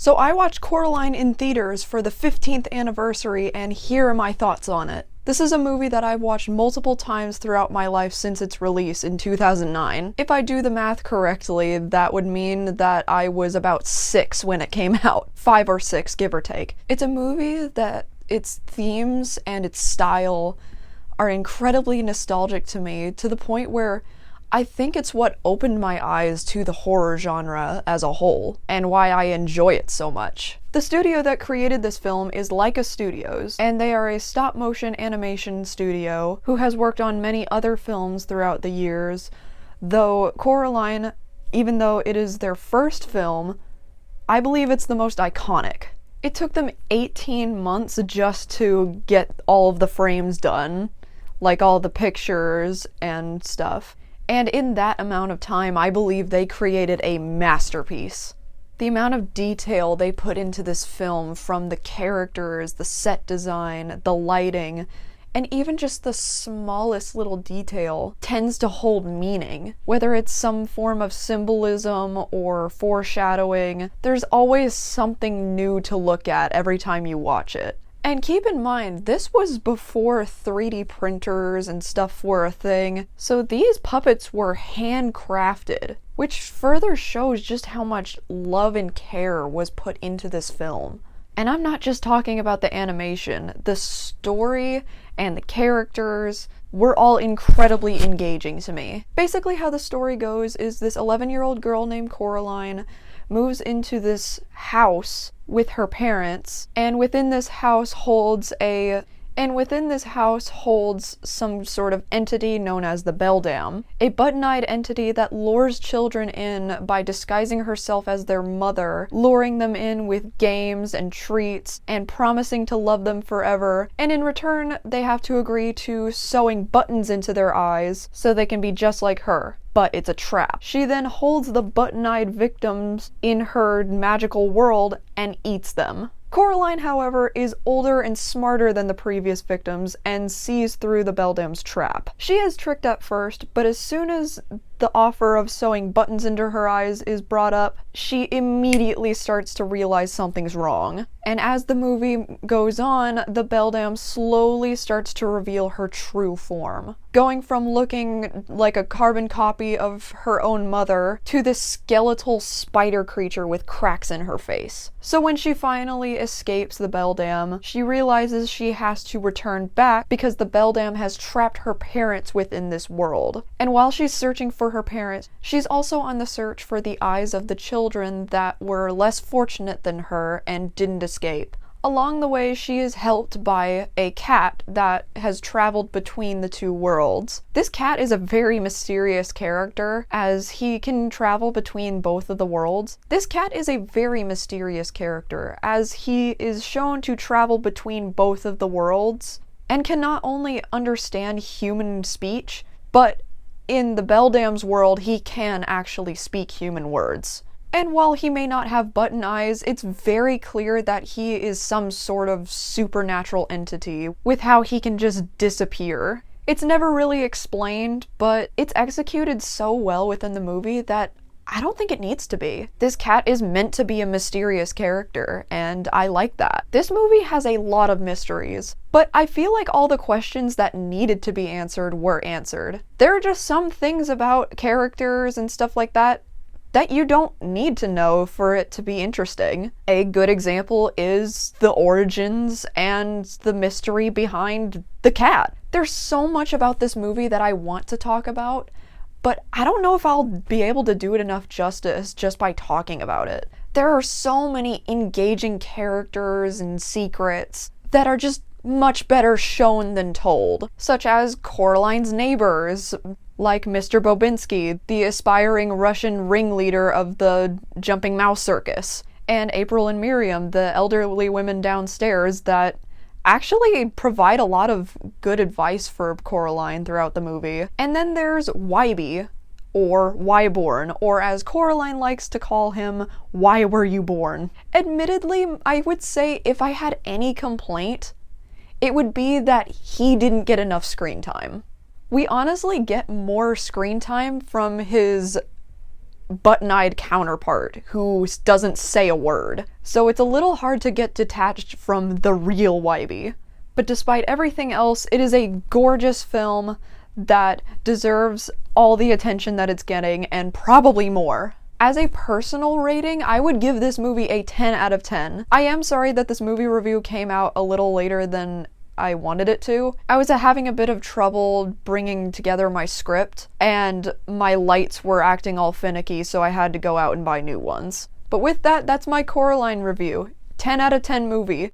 So I watched Coraline in theaters for the 15th anniversary, and here are my thoughts on it. This is a movie that I've watched multiple times throughout my life since its release in 2009. If I do the math correctly, that would mean that I was about 6 when it came out. 5 or 6, give or take. It's a movie that its themes and its style are incredibly nostalgic to me, to the point where I think it's what opened my eyes to the horror genre as a whole, and why I enjoy it so much. The studio that created this film is Laika Studios, and they are a stop-motion animation studio who has worked on many other films throughout the years, though Coraline, even though it is their first film, I believe it's the most iconic. It took them 18 months just to get all of the frames done, like all the pictures and stuff. And in that amount of time, I believe they created a masterpiece. The amount of detail they put into this film, from the characters, the set design, the lighting, and even just the smallest little detail, tends to hold meaning. Whether it's some form of symbolism or foreshadowing, there's always something new to look at every time you watch it. And keep in mind, this was before 3D printers and stuff were a thing, so these puppets were handcrafted, which further shows just how much love and care was put into this film. And I'm not just talking about the animation. The story and the characters were all incredibly engaging to me. Basically how the story goes is this 11-year-old girl named Coraline moves into this house with her parents, and within this house holds some sort of entity known as the Beldam, a button-eyed entity that lures children in by disguising herself as their mother, luring them in with games and treats, and promising to love them forever, and in return they have to agree to sewing buttons into their eyes so they can be just like her. But it's a trap. She then holds the button-eyed victims in her magical world and eats them. Coraline, however, is older and smarter than the previous victims and sees through the Beldam's trap. She is tricked at first, but as soon as the offer of sewing buttons into her eyes is brought up, she immediately starts to realize something's wrong. And as the movie goes on, the Beldam slowly starts to reveal her true form, going from looking like a carbon copy of her own mother to this skeletal spider creature with cracks in her face. So when she finally escapes the Beldam, she realizes she has to return back because the Beldam has trapped her parents within this world. And while she's searching for her parents, she's also on the search for the eyes of the children that were less fortunate than her and didn't escape. Along the way, she is helped by a cat that has traveled between the two worlds. This cat is a very mysterious character, as he can travel between both of the worlds. This cat is a very mysterious character, as he is shown to travel between both of the worlds, and can not only understand human speech, but in the Beldam's world, he can actually speak human words. And while he may not have button eyes, it's very clear that he is some sort of supernatural entity with how he can just disappear. It's never really explained, but it's executed so well within the movie that I don't think it needs to be. This cat is meant to be a mysterious character, and I like that. This movie has a lot of mysteries, but I feel like all the questions that needed to be answered were answered. There are just some things about characters and stuff like that you don't need to know for it to be interesting. A good example is the origins and the mystery behind the cat. There's so much about this movie that I want to talk about, but I don't know if I'll be able to do it enough justice just by talking about it. There are so many engaging characters and secrets that are just much better shown than told, such as Coraline's neighbors, like Mr. Bobinsky, the aspiring Russian ringleader of the Jumping Mouse Circus, and April and Miriam, the elderly women downstairs that actually provide a lot of good advice for Coraline throughout the movie. And then there's Wybie, or Wyborn, or as Coraline likes to call him, Why Were You Born? Admittedly, I would say if I had any complaint, it would be that he didn't get enough screen time. We honestly get more screen time from his button-eyed counterpart who doesn't say a word. So it's a little hard to get detached from the real Wybie. But despite everything else, it is a gorgeous film that deserves all the attention that it's getting, and probably more. As a personal rating, I would give this movie a 10 out of 10. I am sorry that this movie review came out a little later than I wanted it to. I was having a bit of trouble bringing together my script, and my lights were acting all finicky, so I had to go out and buy new ones. But with that, that's my Coraline review. 10 out of 10 movie.